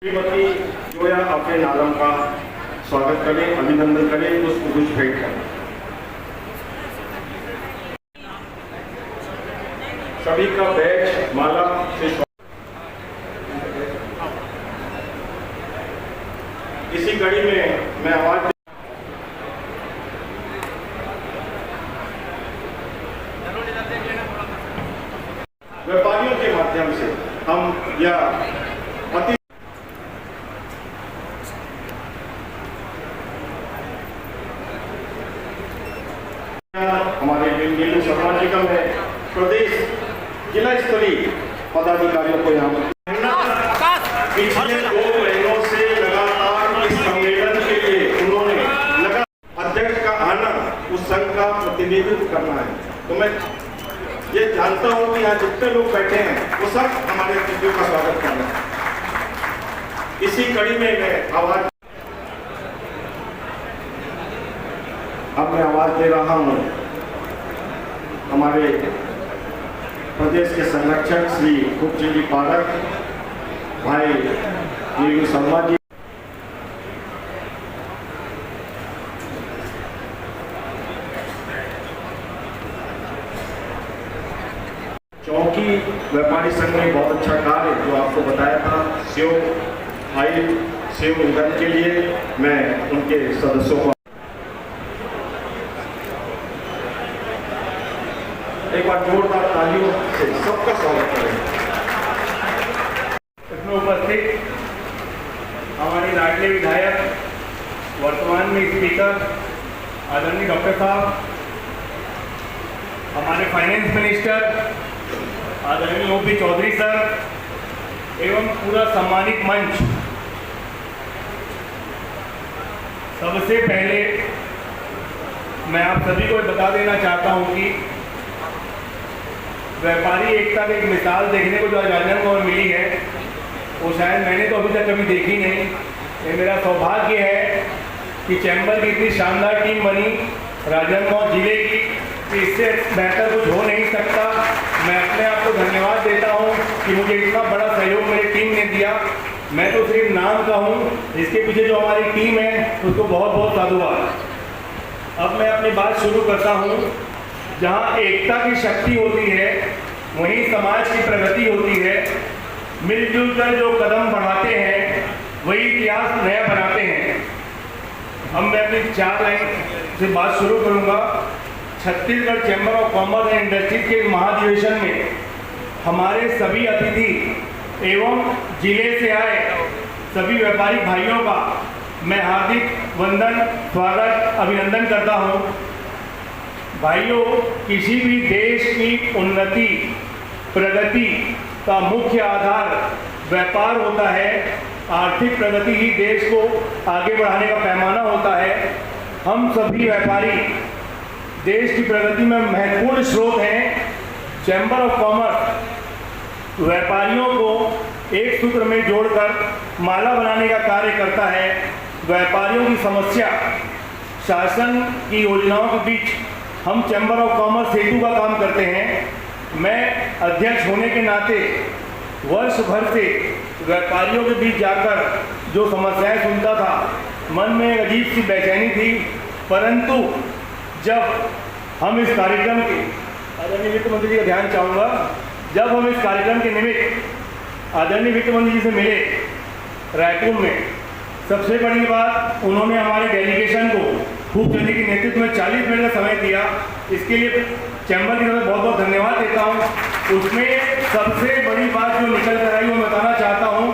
श्रीमती जोया अफरीन आलम का स्वागत करें, अभिनंदन करें, पुष्पगुच्छ भेंट करें। सभी का बैच माला से इसी कड़ी में मैं आवाज व्यापारियों के माध्यम से हम यह अति हमारे नीलू शर्मा जी का मैं प्रदेश जिला स्तरीय पदाधिकारियों को यहाँ पिछले 2 महीनों से लगातार इस सम्मेलन के लिए उन्होंने अध्यक्ष का आना उस संघ का प्रतिनिधित्व करना है। तो मैं ये जानता हूँ कि यहाँ जितने लोग बैठे हैं वो सब हमारे अतिथियों का स्वागत कर रहे हैं। इसी कड़ी में मैं आवाज दे रहा हूँ हमारे प्रदेश के संरक्षक श्री खूबचंद जी पारक भाई नीलू शर्मा जी। चौकी व्यापारी संघ ने बहुत अच्छा कार्य जो आपको बताया था सेव उद्घाटन के लिए मैं उनके सदस्यों को एक बार जोरदार तालियों से सबका स्वागत करें। इसमें उपस्थित हमारे लाडले विधायक वर्तमान में स्पीकर आदरणीय डॉक्टर साहब, हमारे फाइनेंस मिनिस्टर आदरणीय ओपी चौधरी सर एवं पूरा सम्मानित मंच, सबसे पहले मैं आप सभी को बता देना चाहता हूं कि व्यापारी एकता की एक मिसाल देखने को जो आज राजनांदगांव में मिली है वो शायद मैंने तो अभी तक कभी देखी नहीं। ये मेरा सौभाग्य है कि चैम्बर की इतनी शानदार टीम बनी राजनांदगांव जिले की कि इससे बेहतर कुछ हो नहीं सकता। मैं अपने आप को धन्यवाद देता हूं कि मुझे इतना बड़ा सहयोग मेरी टीम ने दिया। मैं तो सिर्फ नाम का हूं, इसके पीछे जो हमारी टीम है उसको बहुत बहुत साधुवाद। अब मैं अपनी बात शुरू करता हूं। जहां एकता की शक्ति होती है वहीं समाज की प्रगति होती है। मिलजुल कर जो कदम बढ़ाते हैं वही इतिहास नया बनाते हैं। अब मैं अपनी 4 लाइन से बात शुरू करूंगा। Chhattisgarh chamber of commerce and industries के महाधिवेशन में हमारे सभी अतिथि एवं जिले से आए सभी व्यापारी भाइयों का मैं हार्दिक वंदन, स्वागत, अभिनंदन करता हूं। भाइयों, किसी भी देश की उन्नति प्रगति का मुख्य आधार व्यापार होता है। आर्थिक प्रगति ही देश को आगे बढ़ाने का पैमाना होता है। हम सभी व्यापारी देश की प्रगति में महत्वपूर्ण स्रोत हैं। चैम्बर ऑफ कॉमर्स व्यापारियों को एक सूत्र में जोड़कर माला बनाने का कार्य करता है। व्यापारियों की समस्या, शासन की योजनाओं के बीच हम चैम्बर ऑफ कॉमर्स सेतु का काम करते हैं। मैं अध्यक्ष होने के नाते वर्ष भर से व्यापारियों के बीच जाकर जो समस्याएं सुनता था, मन में एक अजीब सी बेचैनी थी। परंतु जब हम इस कार्यक्रम के आदरणीय वित्त मंत्री जी का ध्यान चाहूँगा, जब हम इस कार्यक्रम के निमित्त आदरणीय वित्त मंत्री जी से मिले रायपुर में, सबसे बड़ी बात उन्होंने हमारे डेलीगेशन को खूबचंद जी के नेतृत्व में 40 मिनट का समय दिया। इसके लिए चैम्बर की तरफ बहुत बहुत धन्यवाद देता हूं। उसमें सबसे बड़ी बात जो निकल कर आई वो बताना चाहता हूं।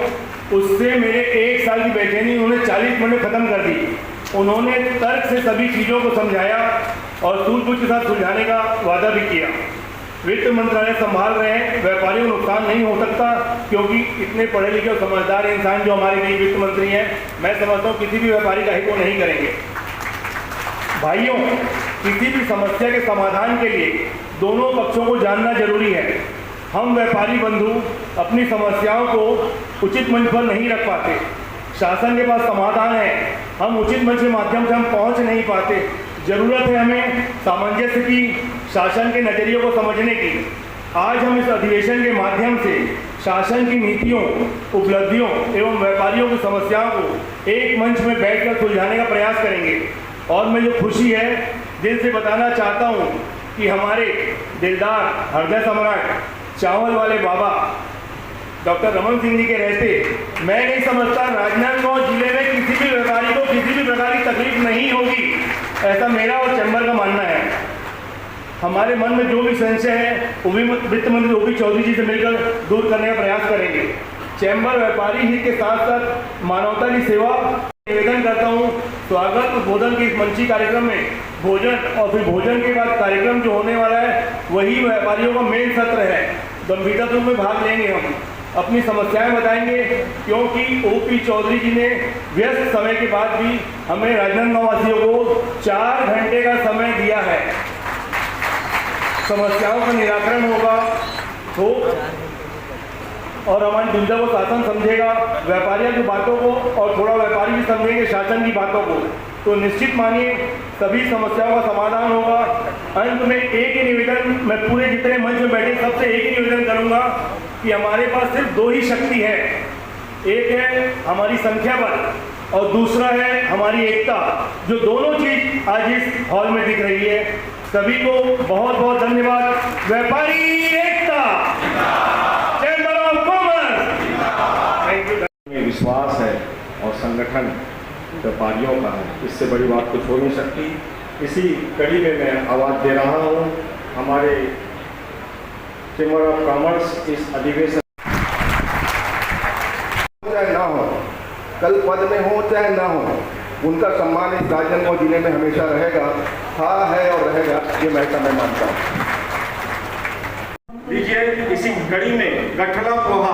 उससे मेरे 1 साल की बेचैनी उन्होंने 40 मिनट में ख़त्म कर दी। उन्होंने तर्क से सभी चीज़ों को समझाया और सूझबूझ के साथ सुलझाने का वादा भी किया। वित्त मंत्रालय संभाल रहे हैं, व्यापारियों को नुकसान नहीं हो सकता क्योंकि इतने पढ़े लिखे और समझदार इंसान जो हमारे नई वित्त मंत्री हैं, मैं समझता हूँ किसी भी व्यापारी का हित वो नहीं करेंगे। भाइयों, किसी भी समस्या के समाधान के लिए दोनों पक्षों को जानना जरूरी है। हम व्यापारी बंधु अपनी समस्याओं को उचित मंच पर नहीं रख पाते। शासन के पास समाधान है, हम उचित मंच के माध्यम से हम पहुंच नहीं पाते। जरूरत है हमें सामंजस्य की, शासन के नजरिए को समझने की। आज हम इस अधिवेशन के माध्यम से शासन की नीतियों, उपलब्धियों एवं व्यापारियों की समस्याओं को एक मंच में बैठकर सुलझाने का प्रयास करेंगे। और मुझे खुशी है, दिल से बताना चाहता हूँ कि हमारे दिलदार हृदय सम्राट चावल वाले बाबा डॉक्टर रमन सिंह जी के रहते मैं नहीं समझता राजनांदगांव जिले में किसी भी व्यापारी को किसी भी प्रकार की तकलीफ नहीं होगी, ऐसा मेरा और चैम्बर का मानना है। हमारे मन में जो भी संशय है वो भी वित्त मंत्री ओपी चौधरी जी से मिलकर दूर करने का प्रयास करेंगे। चैम्बर व्यापारी हित के साथ साथ मानवता की सेवा निवेदन करता हूँ। स्वागत उद्बोधन के इस मंची कार्यक्रम में भोजन और फिर भोजन के बाद कार्यक्रम जो होने वाला है वही व्यापारियों का मेन सत्र है। गंभीरता में भाग लेंगे, हम अपनी समस्याएं बताएंगे, क्योंकि ओपी चौधरी जी ने व्यस्त समय के बाद भी हमें राजनांदगांव वासियों को 4 घंटे का समय दिया है। समस्याओं का निराकरण होगा तो और हमारी दुविधा को शासन समझेगा, व्यापारियों की बातों को, और थोड़ा व्यापारी भी समझेंगे शासन की बातों को, तो निश्चित मानिए सभी समस्याओं का समाधान होगा। अंत में एक ही निवेदन, मैं पूरे जितने मंच में बैठे सबसे एक ही निवेदन करूंगा कि हमारे पास सिर्फ 2 ही शक्ति है, एक है हमारी संख्या बल और दूसरा है हमारी एकता, जो दोनों चीज आज इस हॉल में दिख रही है। सभी को बहुत बहुत धन्यवाद। व्यापारी एकता, chamber of commerce, thank you. विश्वास है और संगठन व्यापारियों का है, इससे बड़ी बात कुछ हो नहीं सकती। इसी कड़ी में मैं आवाज़ दे रहा हूँ हमारे चैम्बर ऑफ कॉमर्स इस अधिवेशन चाहे ना हो, कल पद में हो चाहे ना हो, उनका सम्मान इस राजनांदगांव जिले में हमेशा रहेगा, था है और रहेगा, ये मैं मानता हूँ। लीजिए, इसी कड़ी में गठला पोहा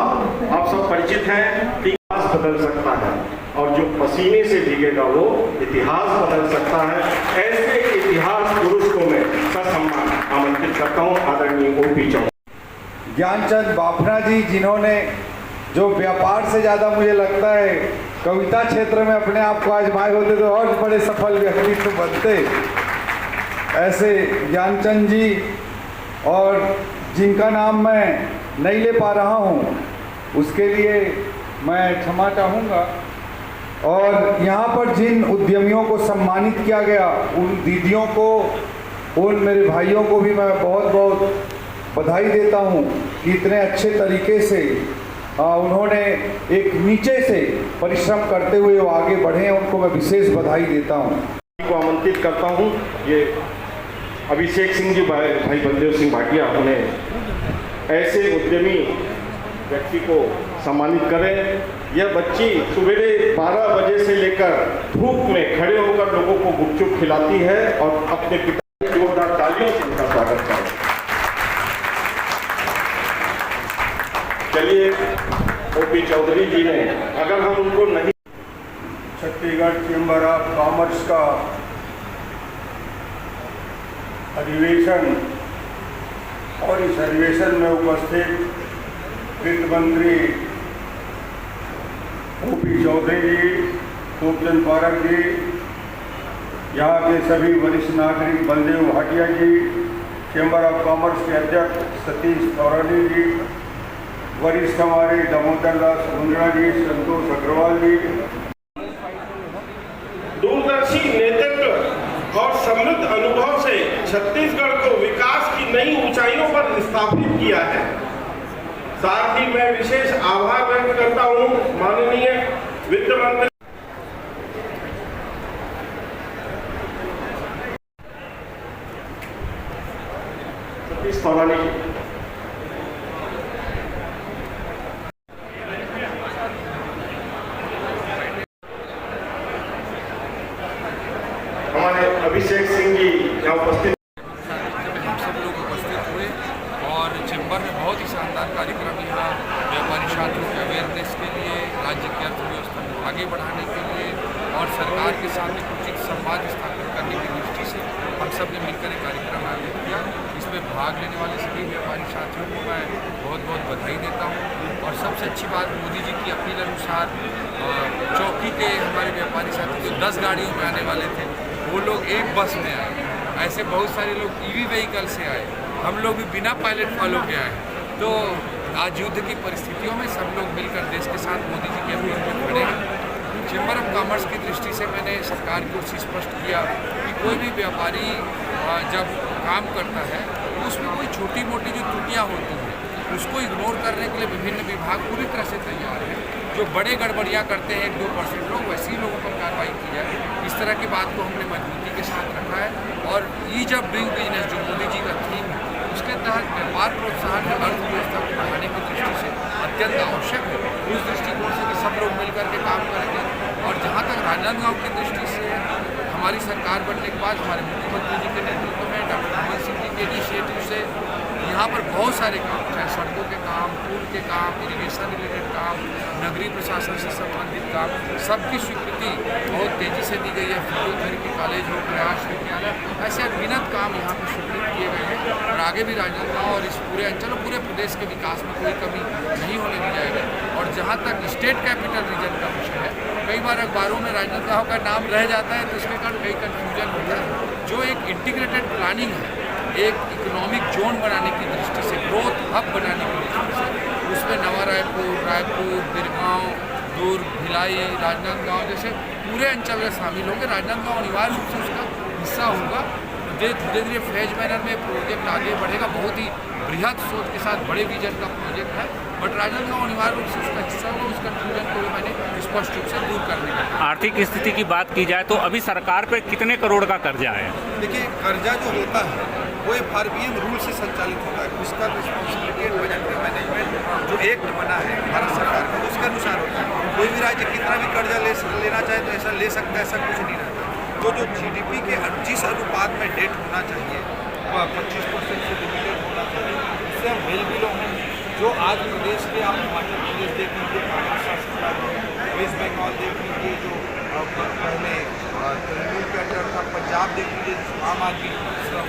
आप सब परिचित हैं, इतिहास बदल सकता है और जो पसीने से भीगेगा वो इतिहास बदल सकता है। ऐसे इतिहास पुरुष को मैं ससम्मान आमंत्रित करता हूँ, आदरणीय ओपी चौधरी। ज्ञानचंद बाफना जी, जिन्होंने जो व्यापार से ज़्यादा मुझे लगता है कविता क्षेत्र में अपने आप को आजमाए होते तो और बड़े सफल व्यक्तित्व बनते। ऐसे ज्ञानचंद जी, और जिनका नाम मैं नहीं ले पा रहा हूँ उसके लिए मैं क्षमा चाहूँगा। और यहाँ पर जिन उद्यमियों को सम्मानित किया गया, उन दीदियों को, उन मेरे भाइयों को भी मैं बहुत बहुत बधाई देता हूँ कि इतने अच्छे तरीके से उन्होंने एक नीचे से परिश्रम करते हुए वो आगे बढ़े हैं, उनको मैं विशेष बधाई देता हूँ। को आमंत्रित करता हूँ, ये अभिषेक सिंह जी, भाई बलदेव सिंह भाटिया, उन्हें ऐसे उद्यमी व्यक्ति को सम्मानित करें। यह बच्ची सुबह 12 बजे से लेकर धूप में खड़े होकर लोगों को गुपचुप खिलाती है और अपने पिता की जोरदार तालियों से उनका स्वागत करें। चलिए, ओपी चौधरी जी ने, अगर हम उनको नहीं, छत्तीसगढ़ चैम्बर ऑफ कॉमर्स का अधिवेशन और इस अधिवेशन में उपस्थित वित्त मंत्री ओपी चौधरी जी, खूबचंद पारक जी, यहाँ के सभी वरिष्ठ नागरिक, बलदेव भाटिया जी, चैम्बर ऑफ कॉमर्स के अध्यक्ष सतीश तौरानी जी, वरिष्ठ हमारे दामोदर दास मुंद्रा जी, संतोष अग्रवाल जी, दूरदर्शी नेतृत्व और समृद्ध अनुभव से छत्तीसगढ़ को विकास की नई ऊंचाइयों पर स्थापित किया है। साथ ही मैं विशेष आभार व्यक्त करता हूं माननीय वित्त मंत्री सतीश तौरानी जी, हमारे अभिषेक सिंह जी यहाँ उपस्थित। हम सब लोग उपस्थित हुए और चैम्बर में बहुत ही शानदार कार्यक्रम यहाँ व्यापारी छात्रों के अवेयरनेस के लिए, राज्य की अर्थव्यवस्था को आगे बढ़ाने के लिए और सरकार के साथ एक उचित संवाद स्थापित करने की दृष्टि से हम सब ने मिलकर एक कार्यक्रम आयोजित किया। इसमें भाग लेने वाले सभी व्यापारी साथियों को मैं बहुत बहुत बधाई देता हूँ। और सबसे अच्छी बात, मोदी जी की अपील अनुसार चौकी के हमारे व्यापारी साथी जो 10 गाड़ियों में आने वाले थे वो लोग एक बस में आए। ऐसे बहुत सारे लोग ईवी व्हीकल से आए, हम लोग भी बिना पायलट फॉलो के आए। तो आज युद्ध की परिस्थितियों में सब लोग मिलकर देश के साथ मोदी जी के अभियान में खड़े हैं। चैम्बर ऑफ कॉमर्स की दृष्टि से मैंने सरकार की ओर से स्पष्ट किया कि कोई भी व्यापारी जब काम करता है तो उसमें कोई छोटी मोटी जो त्रुटियाँ होती हैं उसको इग्नोर करने के लिए विभिन्न विभाग पूरी तरह से तैयार है। जो बड़े गड़बड़ियाँ करते हैं 1-2% लोग, वैसे ही लोगों पर कार्रवाई की जाए। इस तरह की बात को हमने मजबूती के साथ रखा है। और ईज ऑफ डूइंग बिजनेस जो मोदी जी का थीम है उसके तहत व्यापार प्रोत्साहन अर्थव्यवस्था को बढ़ाने की दृष्टि से अत्यंत आवश्यक है। उस दृष्टिकोण से कि सब लोग मिलकर के काम करेंगे। और जहाँ तक राजनांदगांव की दृष्टि से हमारी सरकार बनने के बाद हमारे मुख्यमंत्री जी के नेतृत्व में डॉक्टर रमन सिंह जी के इनिशिएटिव से यहाँ पर बहुत सारे काम, चाहे सड़कों के काम, पुल के काम, इरिगेशन रिलेटेड काम, नगरीय प्रशासन से संबंधित काम, सबकी स्वीकृति बहुत तेज़ी से दी गई है। फिजियोथेरेपी कॉलेज हो, प्रयास विद्यालय, ऐसे अनगिनत काम यहाँ पर स्वीकृत किए गए हैं। और आगे भी राजनांदगांव और इस पूरे अंचल और पूरे प्रदेश के विकास में कोई कमी नहीं होने दी जाएगी। और जहाँ तक स्टेट कैपिटल रीजन का विषय है, कई बार अखबारों में राजनांदगांव का नाम रह जाता है तो इसके कारण कई कन्फ्यूजन होता है। जो एक इंटीग्रेटेड प्लानिंग है, एक इकोनॉमिक जोन बनाने की दृष्टि से, ग्रोथ हब बनाने की दृष्टि से, उसमें नवा रायपुर, बिरगांव, दुर्ग, भिलाई, राजनांदगांव जैसे पूरे अंचल में शामिल होंगे। राजनांदगांव अनिवार्य रूप से उसका हिस्सा होगा। धीरे धीरे फेज मैनर में प्रोजेक्ट आगे बढ़ेगा। बहुत ही बृहद सोच के साथ बड़े विजन का प्रोजेक्ट है, बट राजनांदगांव अनिवार्य रूप से उसका हिस्सा होगा। उस कन्फ्यूजन को भी मैंने स्पष्ट रूप से दूर करने का। आर्थिक स्थिति की बात की जाए तो अभी सरकार पे कितने करोड़ का कर्जा है? देखिए, कर्जा जो होता है वो FRBM रूल से संचालित होता है। उसका रिस्पॉन्सिबिलिटी एंड बजटरी मैनेजमेंट जो एक्ट बना है भारत सरकार का, उसके अनुसार होता है। कोई भी राज्य कितना भी कर्जा लेना चाहे तो ऐसा ले सकता है, ऐसा कुछ नहीं रहता। तो जो GDP के जिस अनुपात में डेट होना चाहिए वह 25% से लिमिटेड होना चाहिए, उससे हम वेल बिलो हैं। जो आज प्रदेश के आप हिमाचल प्रदेश देख लीजिए, कांग्रेस शासित राज्य, वेस्ट बंगाल देख लीजिए जो पहले तृणमूल के अंडर था, पंजाब देख लीजिए जिसमें आम आदमी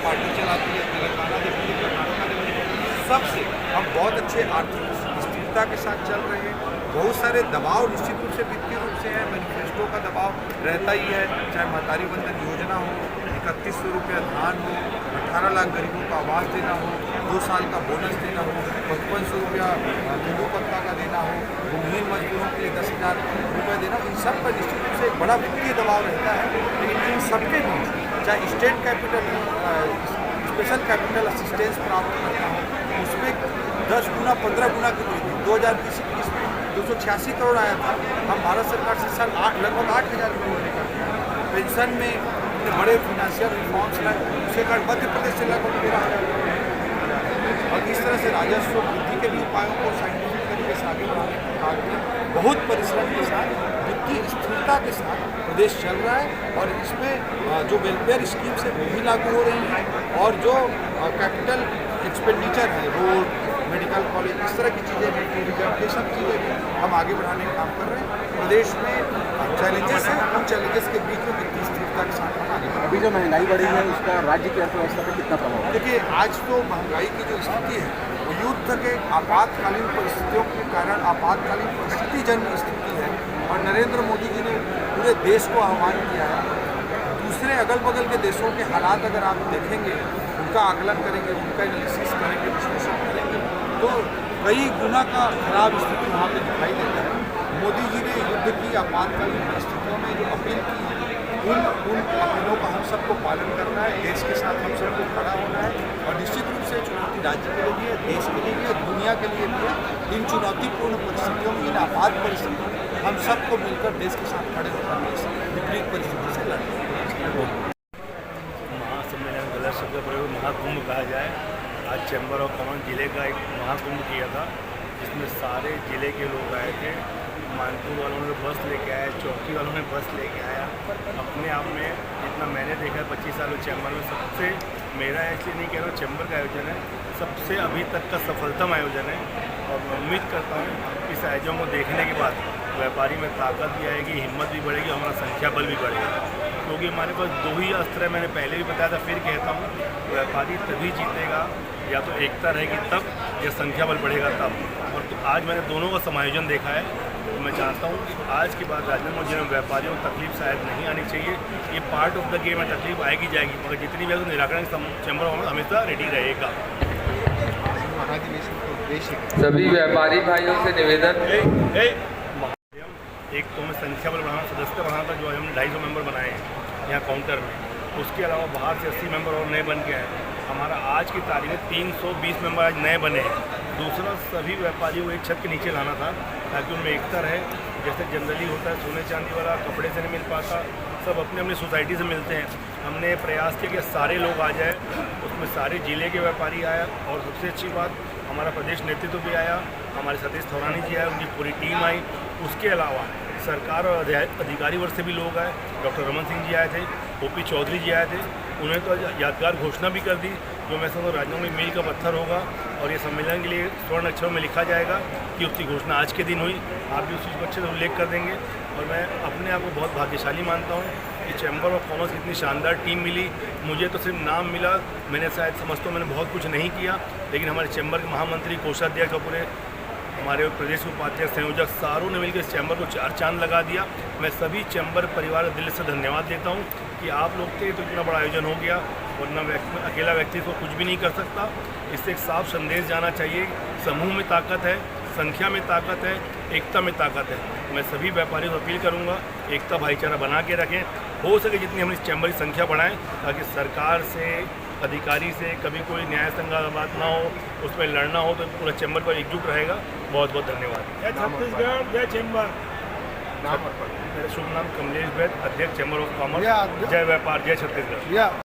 पार्टी चलाती है, तेलंगाना देख लीजिए, कर्नाटका देख लीजिए, सबसे हम बहुत अच्छे आर्थिक स्थिरता के साथ चल रहे हैं। बहुत सारे दबाव निश्चित रूप से वित्तीय रूप से है, मैनिफेस्टो का दबाव रहता ही है, चाहे महतारी बंधन योजना हो, 3100 रुपये धान हो, 18 लाख गरीबों को आवास देना हो, 2 साल का बोनस देना हो, 5500 रुपया नींबू पत्ता का देना हो, भूमिहीन मजदूरों के लिए 10,000 रुपये देना, इन सब पर निश्चित रूप से एक बड़ा वित्तीय दबाव रहता है। लेकिन इन सबके बीच चाहे state capital special capital assistance प्राप्त करना हो, उसमें 10 गुना 15 गुना की वृद्धि 2020-21 में 286 करोड़ आया था। हम भारत सरकार से साल लगभग 8,000 करोड़ निकालते। पेंशन में बड़े फाइनेंशियल रिफॉर्म्स लाए, उसे कर मध्य प्रदेश से लगभग 13,000 करोड़। और इस तरह से राजस्व वृद्धि के भी उपायों को साइंटिफिक तरीके से आगे बढ़ाने के बाद में बहुत परिश्रम के साथ, वित्तीय स्थिरता के साथ प्रदेश चल रहा है। और इसमें जो वेलफेयर स्कीम्स है वो भी लागू हो रही हैं, और जो कैपिटल एक्सपेंडिचर है, रोड, मेडिकल कॉलेज, इस तरह की चीज़ें हैं, टूरिज्म, ये सब चीज़ें भी हम आगे बढ़ाने का काम कर रहे हैं। प्रदेश में चैलेंजेस हैं, उन चैलेंजेस के बीच में वित्तीय स्थिरता के साथ हम आगे बढ़ेंगे। अभी जो महंगाई बढ़ी है उसका राज्य की अर्थव्यवस्था पर कितना प्रभाव है? देखिए, आज तो महंगाई की जो स्थिति है वो युद्ध के आपातकालीन परिस्थितियों के कारण आपातकालीन परिस्थिति जन्य स्थिति है। और नरेंद्र मोदी जी ने पूरे देश को आह्वान किया है। दूसरे अगल बगल के देशों के हालात अगर आप देखेंगे, उनका आकलन करेंगे, उनका एनालिसिस करेंगे, विश्लेषण करेंगे, तो कई गुना का खराब स्थिति वहाँ पे दिखाई देता है। मोदी जी ने युद्ध की आपातकालीन परिस्थितियों में जो अपील की है, उन अपीलों का हम सबको पालन करना है। देश के साथ हम सबको खड़ा होना है। और निश्चित रूप से चुनौती राज्य के लिए भी है, देश के लिए भी है, दुनिया के लिए भी है। इन चुनौतीपूर्ण परिस्थितियों में, इन आपात परिस्थितियों में हम सबको मिलकर देश के साथ खड़े होकर इस विपरीत परिस्थिति से लड़ें। महासम्मेलन गलत शब्द का प्रयोग महाकुंभ कहा जाए। आज चैम्बर ऑफ कॉमर्स जिले का एक महाकुंभ किया था, जिसमें सारे जिले के लोग आए थे। मानपुर वालों ने बस लेके आया, चौकी वालों ने बस लेके आया। अपने आप में जितना मैंने देखा है 25 सालों चैम्बर में, सबसे, मेरा इसलिए नहीं कह रहा हूँ, चैम्बर का आयोजन है सबसे अभी तक का सफलतम आयोजन है। और मैं उम्मीद करता हूँ इस आयोजन को देखने के बाद व्यापारी में ताकत भी आएगी, हिम्मत भी बढ़ेगी, हमारा संख्या बल भी बढ़ेगा। क्योंकि हमारे पास 2 ही अस्त्र है, मैंने पहले भी बताया था, फिर कहता हूँ, व्यापारी तभी जीतेगा या तो एकता रहेगी तब, या संख्या बल बढ़ेगा तब। और तो आज मैंने दोनों का समायोजन देखा है, तो मैं चाहता हूँ कि आज के बाद राजनांदगांव जिले में व्यापारियों को तकलीफ शायद नहीं आनी चाहिए। ये पार्ट ऑफ द गेम है, तकलीफ आएगी जाएगी, मगर जितनी भी है तो निराकरण चैम्बर हमेशा रेडी रहेगा। महाधिवेशन का उद्देश्य है? सभी व्यापारी भाइयों से निवेदन, एक तो मैं संख्या बल बढ़ाना, सदस्यता बढ़ाना था, जो हमने 250 मेंबर बनाए हैं यहाँ काउंटर में। उसके अलावा बाहर से 80 मेंबर और नए बन के आए। हमारा आज की तारीख में 320 मेंबर आज नए बने हैं। दूसरा, सभी व्यापारियों को एक छत के नीचे लाना था ताकि उनमें एकता रहे। जैसे जनरली होता है, सोने चांदी वाला कपड़े से नहीं मिल पाता, सब अपने अपने सोसाइटी से मिलते हैं। हमने प्रयास किया कि सारे लोग आ जाए, उसमें सारे ज़िले के व्यापारी आए और सबसे अच्छी बात हमारा प्रदेश नेतृत्व भी आया, हमारे सतीश थौरानी जी आए, उनकी पूरी टीम आई। उसके अलावा सरकार और अधिकारी वर्ग से भी लोग आए। डॉक्टर रमन सिंह जी आए थे, ओपी चौधरी जी आए थे। उन्हें तो यादगार घोषणा भी कर दी, जो मैं समझता हूँ राजनांदगांव में मील का पत्थर होगा और ये सम्मेलन के लिए स्वर्ण अक्षरों में लिखा जाएगा कि उसकी घोषणा आज के दिन हुई। आप भी उस चीज़ को अच्छे से उल्लेख कर देंगे। और मैं अपने आप को बहुत भाग्यशाली मानता हूँ कि चैम्बर ऑफ कॉमर्स की इतनी शानदार टीम मिली। मुझे तो सिर्फ नाम मिला, मैंने शायद समझता हूँ मैंने बहुत कुछ नहीं किया, लेकिन हमारे चैम्बर के महामंत्री, कोषाध्यक्ष और पूरे हमारे प्रदेश उपाध्यक्ष, संयोजक, सारों ने मिलकर इस चैम्बर को 4 चांद लगा दिया। मैं सभी चैम्बर परिवार दिल से धन्यवाद देता हूँ कि आप लोग थे तो इतना बड़ा आयोजन हो गया, वरना अकेला व्यक्ति तो कुछ भी नहीं कर सकता। इससे एक साफ संदेश जाना चाहिए, समूह में ताकत है, संख्या में ताकत है, एकता में ताकत है। मैं सभी व्यापारियों को अपील करूँगा, एकता भाईचारा बना के रखें। हो सके जितनी हम इस चैम्बर की संख्या बढ़ाएं, ताकि सरकार से, अधिकारी से कभी कोई न्याय संगत बात ना हो, उसमें लड़ना हो, तो पूरा चैम्बर पर एकजुट रहेगा। बहुत बहुत धन्यवाद। जय छत्तीसगढ़, जय चैम्बर। मेरा शुभ नाम कमलेश बैद, अध्यक्ष चैम्बर ऑफ कॉमर्स। जय व्यापार, जय छत्तीसगढ़।